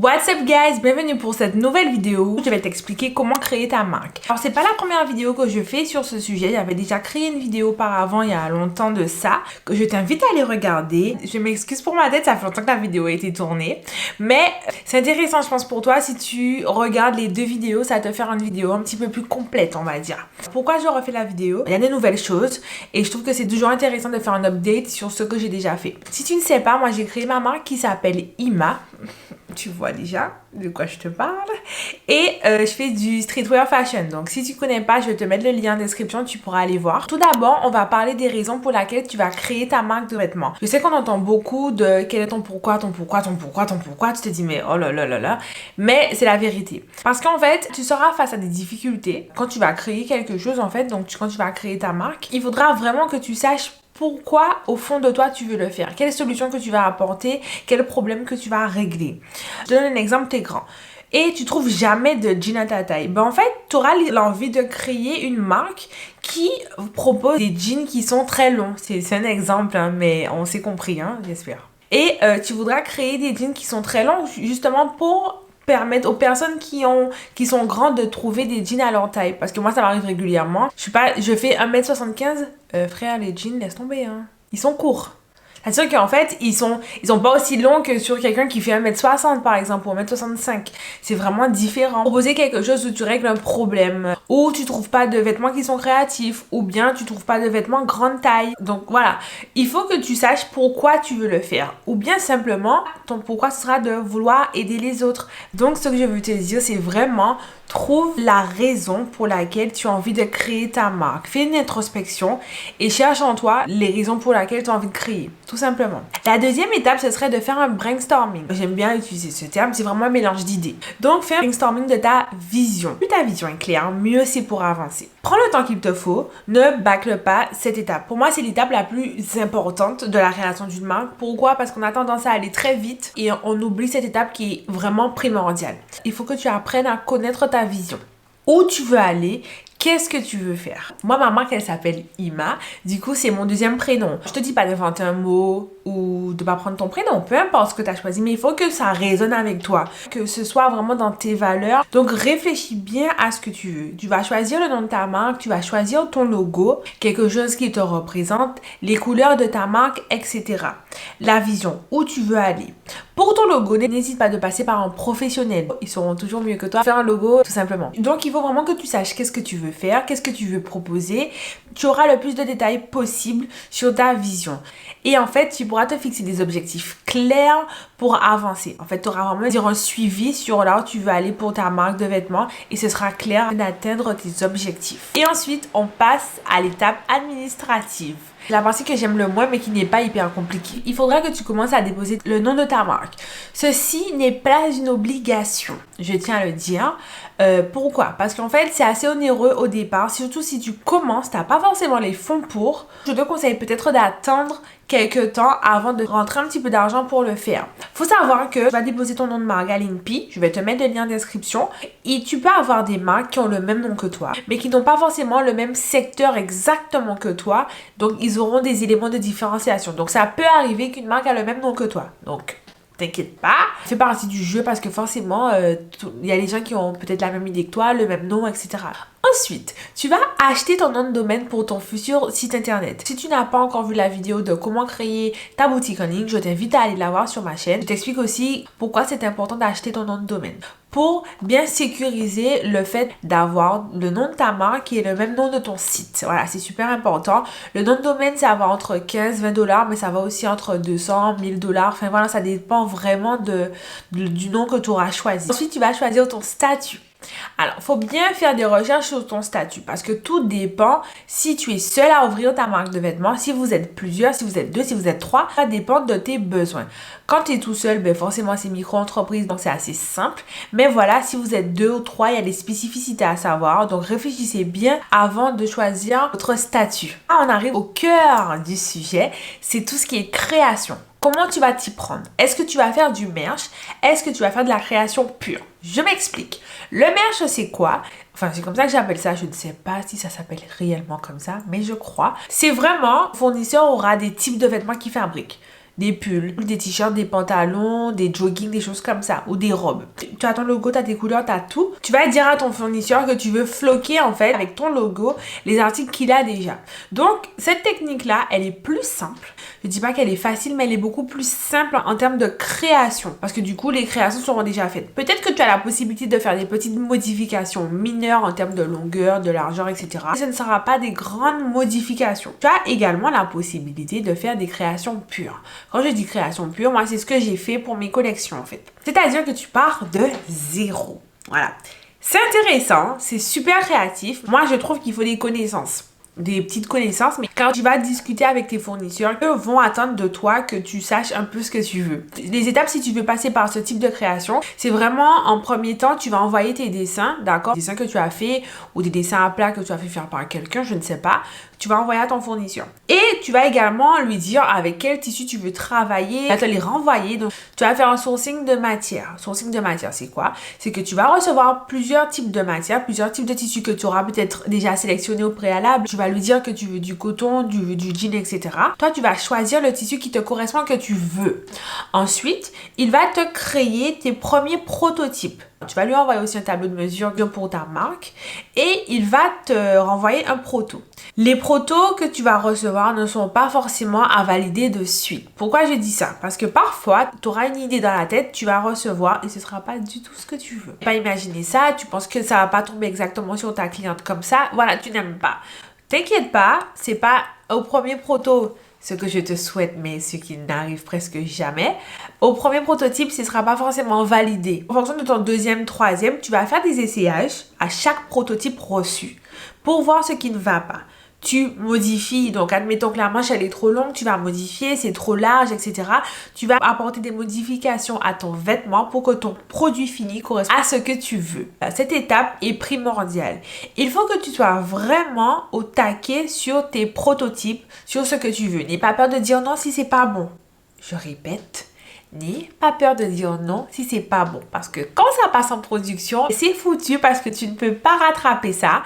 What's up guys, bienvenue pour cette nouvelle vidéo où je vais t'expliquer comment créer ta marque. Alors c'est pas la première vidéo que je fais sur ce sujet, j'avais déjà créé une vidéo auparavant il y a longtemps de ça, que je t'invite à aller regarder. Je m'excuse pour ma tête, ça fait longtemps que la vidéo a été tournée, mais c'est intéressant je pense pour toi si tu regardes les deux vidéos, ça va te faire une vidéo un petit peu plus complète on va dire. Pourquoi je refais la vidéo? Il y a des nouvelles choses et je trouve que c'est toujours intéressant de faire un update sur ce que j'ai déjà fait. Si tu ne sais pas, moi j'ai créé ma marque qui s'appelle Ima. Tu vois déjà de quoi je te parle. Et je fais du streetwear fashion. Donc si tu connais pas, je vais te mettre le lien en description, tu pourras aller voir. Tout d'abord, on va parler des raisons pour lesquelles tu vas créer ta marque de vêtements. Je sais qu'on entend beaucoup de quel est ton pourquoi, ton pourquoi, ton pourquoi, ton pourquoi. Tu te dis mais oh là là là là. Mais c'est la vérité. Parce qu'en fait, tu seras face à des difficultés quand tu vas créer quelque chose en fait. Donc quand tu vas créer ta marque, il faudra vraiment que tu saches pourquoi au fond de toi tu veux le faire, quelle solution que tu vas apporter, quel problème que tu vas régler. Je te donne un exemple, t'es grand et tu trouves jamais de jean à ta taille. Ben en fait, tu auras l'envie de créer une marque qui propose des jeans qui sont très longs. C'est un exemple, hein, mais on s'est compris, hein, j'espère. Et tu voudras créer des jeans qui sont très longs justement pour permettre aux personnes qui sont grandes de trouver des jeans à leur taille. Parce que moi, ça m'arrive régulièrement. Je fais 1m75. Frère, les jeans, laisse tomber. Hein. Ils sont courts. C'est-à-dire qu'en fait, ils sont pas aussi longs que sur quelqu'un qui fait 1m60 par exemple ou 1m65. C'est vraiment différent. Proposer quelque chose où tu règles un problème, ou tu trouves pas de vêtements qui sont créatifs, ou bien tu trouves pas de vêtements grande taille. Donc voilà, il faut que tu saches pourquoi tu veux le faire. Ou bien simplement, ton pourquoi sera de vouloir aider les autres. Donc ce que je veux te dire, c'est vraiment trouve la raison pour laquelle tu as envie de créer ta marque. Fais une introspection et cherche en toi les raisons pour lesquelles tu as envie de créer. Tout simplement. La deuxième étape, ce serait de faire un brainstorming. J'aime bien utiliser ce terme, c'est vraiment un mélange d'idées. Donc, fais un brainstorming de ta vision. Plus ta vision est claire, mieux c'est pour avancer. Prends le temps qu'il te faut, ne bâcle pas cette étape. Pour moi, c'est l'étape la plus importante de la création d'une marque. Pourquoi? Parce qu'on a tendance à aller très vite et on oublie cette étape qui est vraiment primordiale. Il faut que tu apprennes à connaître ta vision. Où tu veux aller? Qu'est-ce que tu veux faire? Moi, ma marque, elle s'appelle Ima. Du coup, c'est mon deuxième prénom. Je te dis pas d'inventer un mot ou de pas prendre ton prénom. Peu importe ce que tu as choisi, mais il faut que ça résonne avec toi. Que ce soit vraiment dans tes valeurs. Donc, réfléchis bien à ce que tu veux. Tu vas choisir le nom de ta marque. Tu vas choisir ton logo. Quelque chose qui te représente. Les couleurs de ta marque, etc. La vision. Où tu veux aller. Pour ton logo, n'hésite pas de passer par un professionnel. Ils seront toujours mieux que toi. Faire un logo, tout simplement. Donc, il faut vraiment que tu saches qu'est-ce que tu veux faire, qu'est-ce que tu veux proposer. Tu auras le plus de détails possible sur ta vision. Et en fait, tu pourras te fixer des objectifs clairs pour avancer. En fait, tu auras vraiment un suivi sur là où tu veux aller pour ta marque de vêtements et ce sera clair d'atteindre tes objectifs. Et ensuite, on passe à l'étape administrative. La partie que j'aime le moins mais qui n'est pas hyper compliquée. Il faudra que tu commences à déposer le nom de ta marque. Ceci n'est pas une obligation, je tiens à le dire. Pourquoi? Parce qu'en fait, c'est assez onéreux au départ, surtout si tu commences, tu n'as pas forcément les fonds pour. Je te conseille peut-être d'attendre quelques temps avant de rentrer un petit peu d'argent pour le faire. Faut savoir que tu vas déposer ton nom de marque à l'INPI, je vais te mettre le lien en description, et tu peux avoir des marques qui ont le même nom que toi, mais qui n'ont pas forcément le même secteur exactement que toi, donc ils auront des éléments de différenciation. Donc ça peut arriver qu'une marque a le même nom que toi. Donc t'inquiète pas, fais partie du jeu parce que forcément, il y a des gens qui ont peut-être la même idée que toi, le même nom, etc. Ensuite, tu vas acheter ton nom de domaine pour ton futur site internet. Si tu n'as pas encore vu la vidéo de comment créer ta boutique en ligne, je t'invite à aller la voir sur ma chaîne. Je t'explique aussi pourquoi c'est important d'acheter ton nom de domaine. Pour bien sécuriser le fait d'avoir le nom de ta marque qui est le même nom de ton site. Voilà, c'est super important. Le nom de domaine, ça va entre 15 20 $, mais ça va aussi entre 200 1000 $. Enfin voilà, ça dépend vraiment du nom que tu auras choisi. Ensuite, tu vas choisir ton statut. Alors, il faut bien faire des recherches sur ton statut parce que tout dépend si tu es seul à ouvrir ta marque de vêtements, si vous êtes plusieurs, si vous êtes deux, si vous êtes trois, ça dépend de tes besoins. Quand tu es tout seul, ben forcément c'est micro-entreprise, donc c'est assez simple. Mais voilà, si vous êtes deux ou trois, il y a des spécificités à savoir. Donc réfléchissez bien avant de choisir votre statut. Là, on arrive au cœur du sujet, c'est tout ce qui est création. Comment tu vas t'y prendre? Est-ce que tu vas faire du merch? Est-ce que tu vas faire de la création pure? Je m'explique. Le merch, c'est quoi? Enfin, c'est comme ça que j'appelle ça. Je ne sais pas si ça s'appelle réellement comme ça, mais je crois. C'est vraiment, le fournisseur aura des types de vêtements qu'il fabrique. des pulls, des t-shirts, des pantalons, des jogging, des choses comme ça, ou des robes. Tu as ton logo, tu as tes couleurs, tu as tout. Tu vas dire à ton fournisseur que tu veux floquer en fait avec ton logo les articles qu'il a déjà. Donc cette technique-là, elle est plus simple. Je dis pas qu'elle est facile, mais elle est beaucoup plus simple en termes de création. Parce que du coup, les créations seront déjà faites. Peut-être que tu as la possibilité de faire des petites modifications mineures en termes de longueur, de largeur, etc. Et ce ne sera pas des grandes modifications. Tu as également la possibilité de faire des créations pures. Quand je dis création pure, moi, c'est ce que j'ai fait pour mes collections, en fait. C'est-à-dire que tu pars de zéro. Voilà. C'est intéressant, c'est super créatif. Moi, je trouve qu'il faut des connaissances. Des petites connaissances, mais quand tu vas discuter avec tes fournisseurs, eux vont attendre de toi que tu saches un peu ce que tu veux. Les étapes, si tu veux passer par ce type de création, c'est vraiment en premier temps, tu vas envoyer tes dessins, d'accord? Des dessins que tu as fait ou des dessins à plat que tu as fait faire par quelqu'un, je ne sais pas. Tu vas envoyer à ton fournisseur. Et tu vas également lui dire avec quel tissu tu veux travailler. Tu vas te les renvoyer. Donc, tu vas faire un sourcing de matière. Sourcing de matière, c'est quoi? C'est que tu vas recevoir plusieurs types de matières, plusieurs types de tissus que tu auras peut-être déjà sélectionnés au préalable. Tu vas lui dire que tu veux du coton, du jean, etc. Toi, tu vas choisir le tissu qui te correspond, que tu veux. Ensuite, il va te créer tes premiers prototypes. Tu vas lui envoyer aussi un tableau de mesure pour ta marque et il va te renvoyer un proto. Les protos que tu vas recevoir ne sont pas forcément à valider de suite. Pourquoi je dis ça? Parce que parfois, tu auras une idée dans la tête, tu vas recevoir et ce ne sera pas du tout ce que tu veux. Pas imaginer ça, tu penses que ça va pas tomber exactement sur ta cliente comme ça. Voilà, tu n'aimes pas. T'inquiète pas, c'est pas au premier proto ce que je te souhaite, mais ce qui n'arrive presque jamais. Au premier prototype, ce ne sera pas forcément validé. En fonction de ton deuxième, troisième, tu vas faire des essayages à chaque prototype reçu pour voir ce qui ne va pas. Tu modifies, donc admettons que la manche elle est trop longue, tu vas modifier, c'est trop large, etc. Tu vas apporter des modifications à ton vêtement pour que ton produit fini corresponde à ce que tu veux. Cette étape est primordiale. Il faut que tu sois vraiment au taquet sur tes prototypes, sur ce que tu veux. N'aie pas peur de dire non si c'est pas bon. Je répète. N'aie pas peur de dire non si c'est pas bon. Parce que quand ça passe en production, c'est foutu parce que tu ne peux pas rattraper ça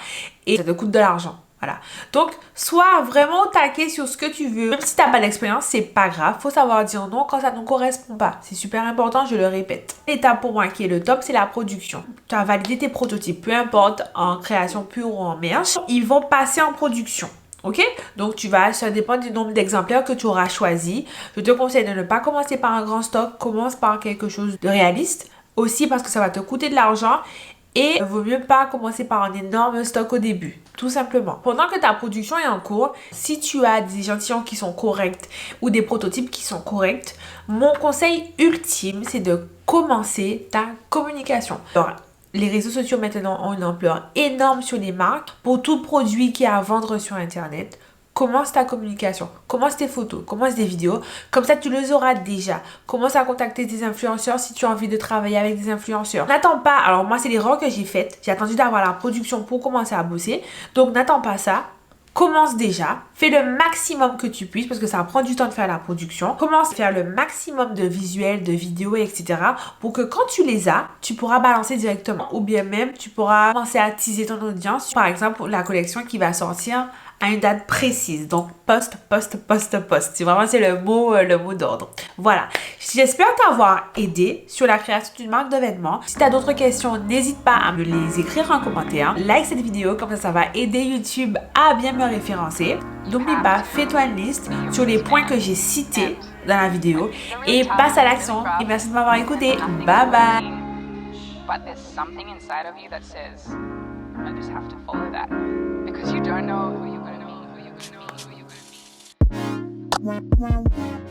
et ça te coûte de l'argent. Voilà. Donc, sois vraiment au taquet sur ce que tu veux. Même si tu n'as pas d'expérience, c'est pas grave. Faut savoir dire non quand ça ne correspond pas. C'est super important, je le répète. L'étape pour moi qui est le top, c'est la production. Tu as validé tes prototypes, peu importe en création pure ou en merch. Ils vont passer en production. Ok? Donc, ça dépend du nombre d'exemplaires que tu auras choisi. Je te conseille de ne pas commencer par un grand stock. Commence par quelque chose de réaliste. Aussi parce que ça va te coûter de l'argent. Et il vaut mieux pas commencer par un énorme stock au début, tout simplement. Pendant que ta production est en cours, si tu as des échantillons qui sont corrects ou des prototypes qui sont corrects, mon conseil ultime, c'est de commencer ta communication. Alors, les réseaux sociaux maintenant ont une ampleur énorme sur les marques. Pour tout produit qui est à vendre sur Internet, commence ta communication, commence tes photos, commence des vidéos. Comme ça, tu les auras déjà. Commence à contacter des influenceurs si tu as envie de travailler avec des influenceurs. N'attends pas. Alors moi, c'est l'erreur que j'ai faite. J'ai attendu d'avoir la production pour commencer à bosser. Donc, n'attends pas ça. Commence déjà, fais le maximum que tu puisses parce que ça prend du temps de faire la production. Commence à faire le maximum de visuels, de vidéos, etc. pour que quand tu les as, tu pourras balancer directement. Ou bien même, tu pourras commencer à teaser ton audience. Par exemple, la collection qui va sortir à une date précise. Donc, post. C'est vraiment le mot d'ordre. Voilà. J'espère t'avoir aidé sur la création d'une marque de vêtements. Si tu as d'autres questions, n'hésite pas à me les écrire en commentaire. Like cette vidéo, comme ça va aider YouTube à bien me référencer. N'oublie pas, fais-toi une liste sur les points que j'ai cités dans la vidéo et passe à l'action. Et merci de m'avoir écouté. Bye bye. But there's something inside of you that says, I just have to follow that. Because you don't know who you're going to be, who you're going to be, who you're going to be.